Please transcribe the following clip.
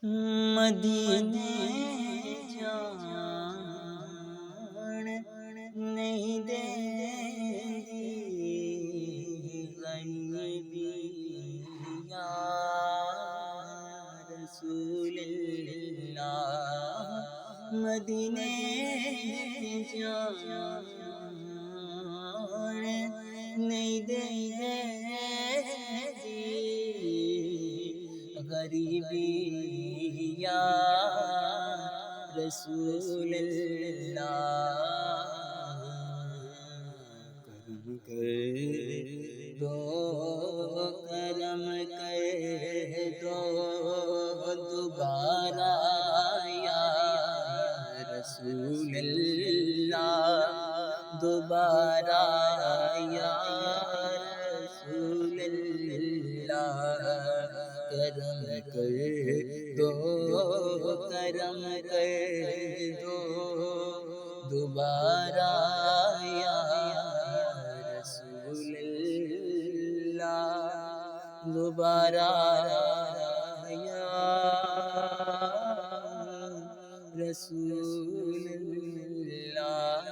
مدینے جان نہیں دیں گی غریبی یا رسول اللہ، مدینے جان نہیں دیں گی غریبی یا رسول اللہ، کرم کر دو، کرم کر دو دوبارہ یا رسول اللہ، دوبارہ یا رسول اللہ، کرم کر دو، کرم کر دو دوبارہ یا رسول اللہ، دوبارہ یا رسول اللہ۔